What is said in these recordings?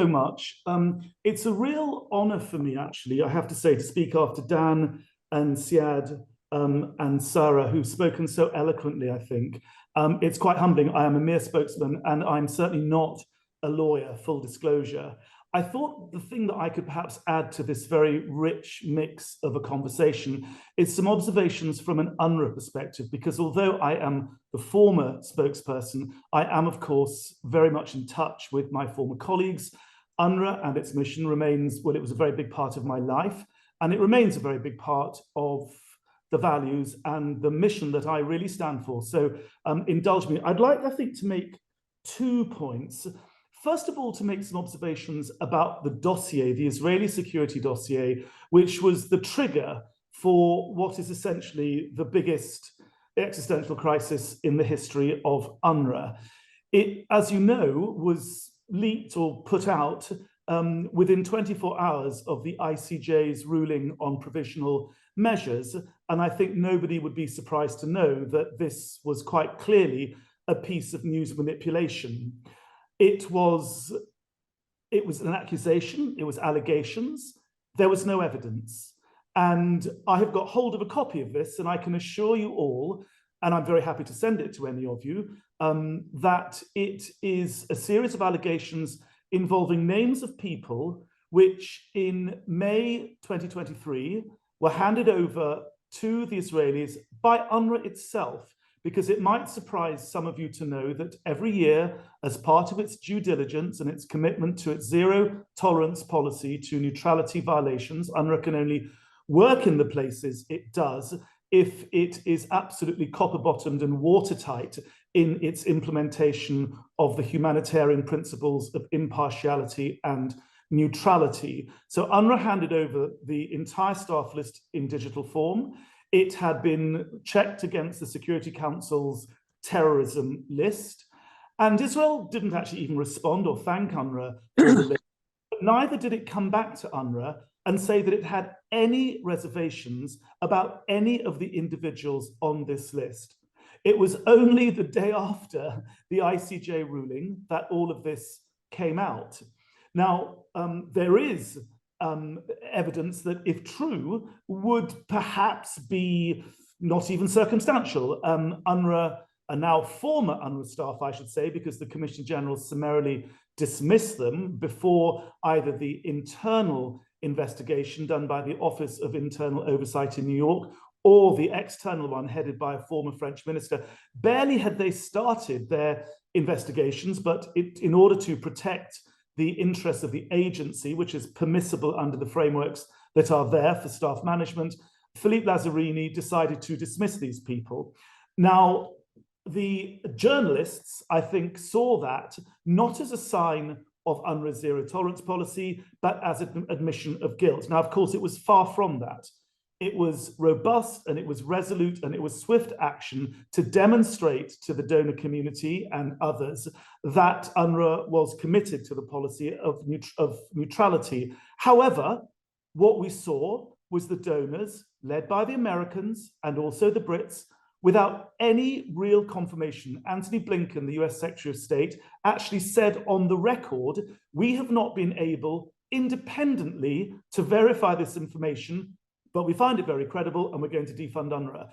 so much. It's a real honor for me, actually, I have to say, to speak after Dan and Siad and Sarah, who've spoken so eloquently, I think. It's quite humbling. I am a mere spokesman, and I'm certainly not a lawyer, full disclosure. I thought the thing that I could perhaps add to this very rich mix of a conversation is some observations from an UNRWA perspective, because although I am the former spokesperson, I am, of course, very much in touch with my former colleagues. UNRWA and its mission remains, well, it was a very big part of my life, and it remains a very big part of the values and the mission that I really stand for. So indulge me. I'd like, I think, to make 2 points. First of all, to make some observations about the dossier, the Israeli security dossier, which was the trigger for what is essentially the biggest existential crisis in the history of UNRWA. It, as you know, was leaked or put out within 24 hours of the ICJ's ruling on provisional measures. And I think nobody would be surprised to know that this was quite clearly a piece of news manipulation. It was an accusation, it was allegations, there was no evidence. And I have got hold of a copy of this, and I can assure you all, and I'm very happy to send it to any of you, that it is a series of allegations involving names of people which in May 2023 were handed over to the Israelis by UNRWA itself, because it might surprise some of you to know that every year, as part of its due diligence and its commitment to its zero tolerance policy to neutrality violations, UNRWA can only work in the places it does if it is absolutely copper-bottomed and watertight in its implementation of the humanitarian principles of impartiality and neutrality. So UNRWA handed over the entire staff list in digital form. It had been checked against the Security Council's terrorism list, and Israel didn't actually even respond or thank UNRWA for the list. But neither did it come back to UNRWA and say that it had any reservations about any of the individuals on this list. It was only the day after the ICJ ruling that all of this came out. Now, there is evidence that, if true, would perhaps be not even circumstantial. UNRWA, and now former UNRWA staff, I should say, because the Commissioner General summarily dismissed them before either the internal investigation done by the Office of Internal Oversight in New York or the external one headed by a former French minister. Barely had they started their investigations, but in order to protect the interests of the agency, which is permissible under the frameworks that are there for staff management, Philippe Lazzarini decided to dismiss these people. Now, the journalists, I think, saw that not as a sign of UNRWA's zero tolerance policy, but as an admission of guilt. Now, of course, it was far from that. It was robust and it was resolute and it was swift action to demonstrate to the donor community and others that UNRWA was committed to the policy of neutrality. However, what we saw was the donors, led by the Americans and also the Brits, without any real confirmation. Antony Blinken, the US Secretary of State, actually said on the record, "We have not been able independently to verify this information, but we find it very credible and we're going to defund UNRWA."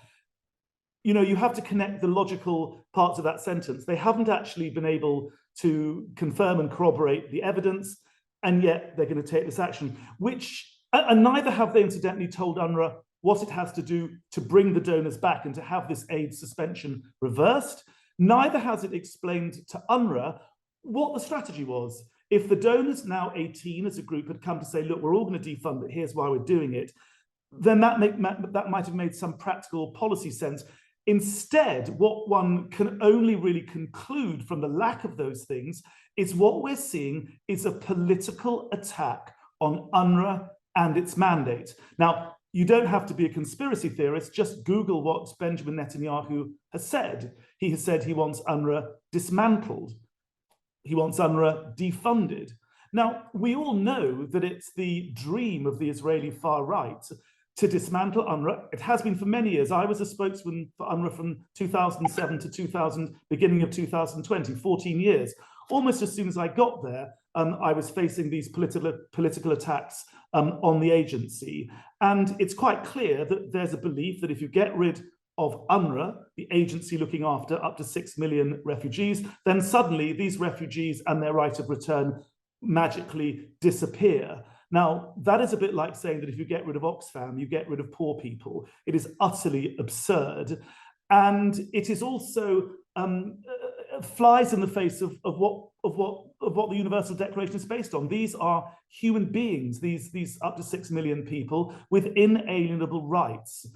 You know, you have to connect the logical parts of that sentence. They haven't actually been able to confirm and corroborate the evidence, and yet they're going to take this action, and neither have they incidentally told UNRWA what it has to do to bring the donors back and to have this aid suspension reversed. Neither has it explained to UNRWA what the strategy was. If the donors, now 18 as a group, had come to say, look, we're all going to defund it, here's why we're doing it, then that might have made some practical policy sense. Instead, what one can only really conclude from the lack of those things is what we're seeing is a political attack on UNRWA and its mandate. Now, you don't have to be a conspiracy theorist, just Google what Benjamin Netanyahu has said. He has said he wants UNRWA dismantled. He wants UNRWA defunded. Now, we all know that it's the dream of the Israeli far right to dismantle UNRWA. It has been for many years. I was a spokesman for UNRWA from 2007 to beginning of 2020, 14 years. Almost as soon as I got there, I was facing these political attacks on the agency. And it's quite clear that there's a belief that if you get rid of UNRWA, the agency looking after up to 6 million refugees, then suddenly these refugees and their right of return magically disappear. Now, that is a bit like saying that if you get rid of Oxfam, you get rid of poor people. It is utterly absurd. And it is also flies in the face of what the Universal Declaration is based on. These are human beings, these up to 6 million people with inalienable rights,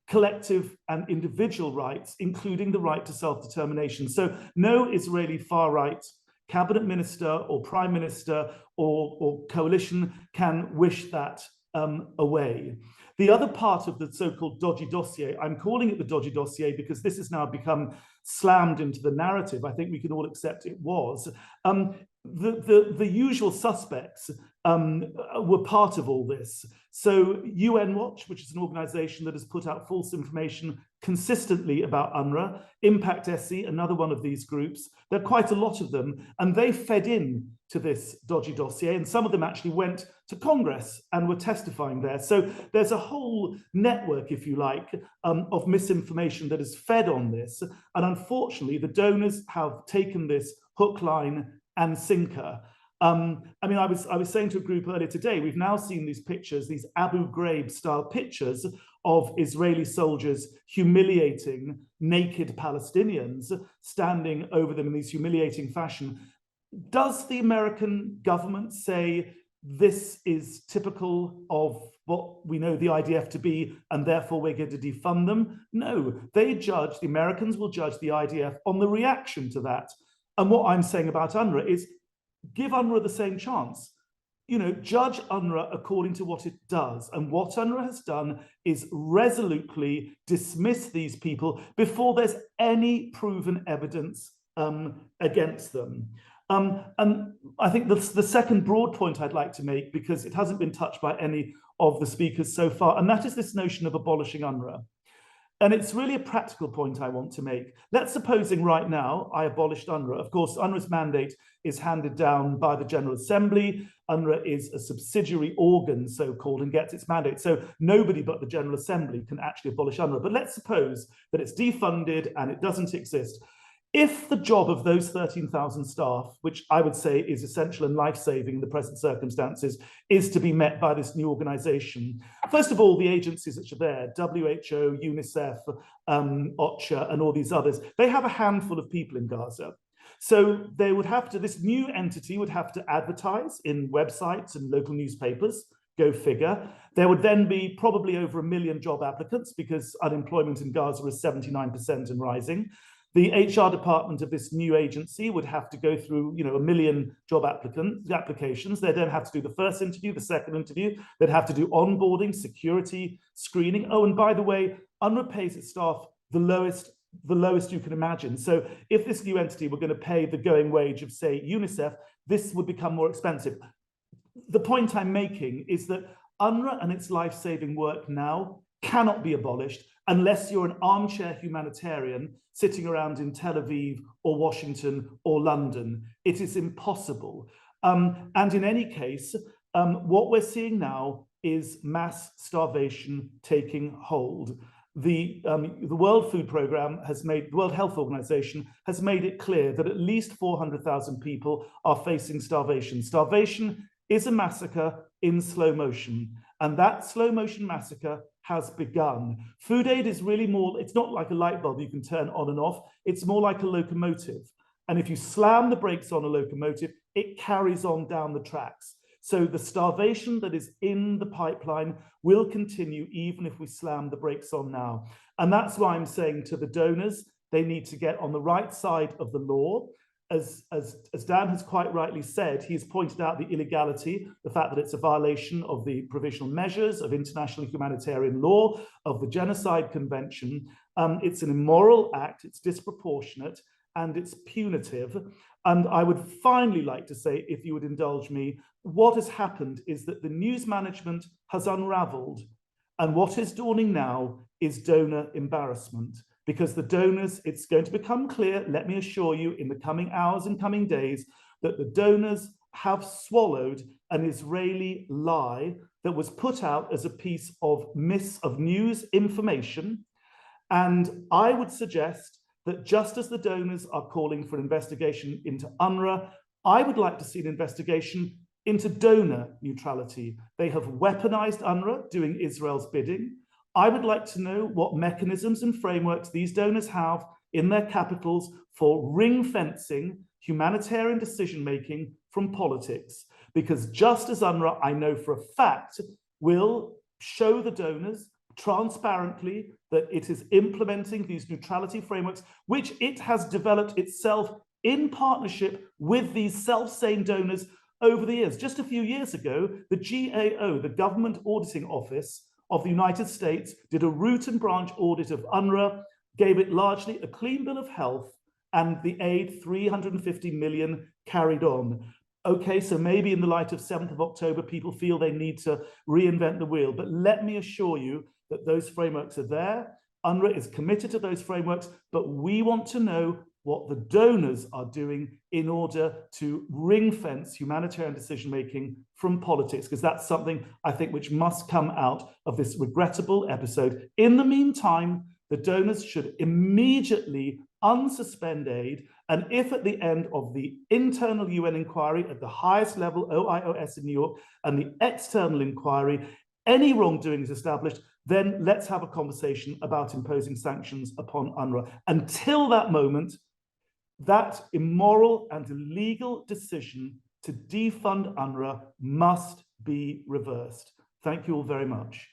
collective and individual rights, including the right to self-determination. So no Israeli far-right cabinet minister or prime minister or coalition can wish that away. The other part of the so-called dodgy dossier, I'm calling it the dodgy dossier because this has now become slammed into the narrative. I think we can all accept it was. The usual suspects were part of all this. So UN Watch, which is an organization that has put out false information consistently about UNRWA, Impact SE, another one of these groups, there are quite a lot of them, and they fed in to this dodgy dossier, and some of them actually went to Congress and were testifying there. So there's a whole network, if you like, of misinformation that is fed on this, and unfortunately the donors have taken this hook, line, and sinker. I mean, I was saying to a group earlier today, we've now seen these pictures, these Abu Ghraib style pictures of Israeli soldiers humiliating naked Palestinians, standing over them in these humiliating fashion. Does the American government say this is typical of what we know the IDF to be, and therefore we're going to defund them? No, they judge, the Americans will judge the IDF on the reaction to that. And what I'm saying about UNRWA is give UNRWA the same chance. You know, judge UNRWA according to what it does. And what UNRWA has done is resolutely dismiss these people before there's any proven evidence against them. And I think the second broad point I'd like to make, because it hasn't been touched by any of the speakers so far, and that is this notion of abolishing UNRWA. And it's really a practical point I want to make. Let's supposing right now I abolished UNRWA. Of course, UNRWA's mandate is handed down by the General Assembly. UNRWA is a subsidiary organ, so-called, and gets its mandate. So nobody but the General Assembly can actually abolish UNRWA. But let's suppose that it's defunded and it doesn't exist. If the job of those 13,000 staff, which I would say is essential and life-saving in the present circumstances, is to be met by this new organization, first of all, the agencies which are there, WHO, UNICEF, AOHR, and all these others, they have a handful of people in Gaza. So they would have to, this new entity would have to advertise in websites and local newspapers, go figure. There would then be probably over 1 million job applicants because unemployment in Gaza is 79% and rising. The HR department of this new agency would have to go through, 1 million job applications. They'd then have to do the first interview, the second interview. They'd have to do onboarding, security, screening. Oh, and by the way, UNRWA pays its staff the lowest you can imagine. So if this new entity were going to pay the going wage of, say, UNICEF, this would become more expensive. The point I'm making is that UNRWA and its life-saving work now cannot be abolished unless you're an armchair humanitarian sitting around in Tel Aviv or Washington or London. It is impossible. And in any case, what we're seeing now is mass starvation taking hold. The World Food Programme has made, the World Health Organization has made it clear that at least 400,000 people are facing starvation. Starvation is a massacre in slow motion, and that slow motion massacre has begun. Food aid is really more, it's not like a light bulb you can turn on and off, it's more like a locomotive. And if you slam the brakes on a locomotive, it carries on down the tracks. So the starvation that is in the pipeline will continue even if we slam the brakes on now. And that's why I'm saying to the donors, they need to get on the right side of the law. As Dan has quite rightly said, he's pointed out the illegality, the fact that it's a violation of the provisional measures of international humanitarian law, of the Genocide Convention. It's an immoral act, it's disproportionate, and it's punitive. And I would finally like to say, if you would indulge me, what has happened is that the news management has unraveled. And what is dawning now is donor embarrassment. Because the donors, it's going to become clear, let me assure you, in the coming hours and coming days, that the donors have swallowed an Israeli lie that was put out as a piece of news information. And I would suggest that just as the donors are calling for an investigation into UNRWA, I would like to see an investigation into donor neutrality. They have weaponized UNRWA doing Israel's bidding. I would like to know what mechanisms and frameworks these donors have in their capitals for ring fencing humanitarian decision-making from politics. Because just as UNRWA, I know for a fact, will show the donors transparently that it is implementing these neutrality frameworks, which it has developed itself in partnership with these self-same donors over the years. Just a few years ago, the GAO, the Government Auditing Office of the United States, did a root and branch audit of UNRWA, gave it largely a clean bill of health, and the aid, 350 million, carried on. Okay, so maybe in the light of 7th of October, people feel they need to reinvent the wheel. But let me assure you that those frameworks are there. UNRWA is committed to those frameworks, but we want to know what the donors are doing in order to ring fence humanitarian decision-making from politics, because that's something I think which must come out of this regrettable episode. In the meantime, the donors should immediately unsuspend aid, and if at the end of the internal UN inquiry at the highest level, OIOS in New York, and the external inquiry, any wrongdoing is established, then let's have a conversation about imposing sanctions upon UNRWA. Until that moment, that immoral and illegal decision to defund UNRWA must be reversed. Thank you all very much.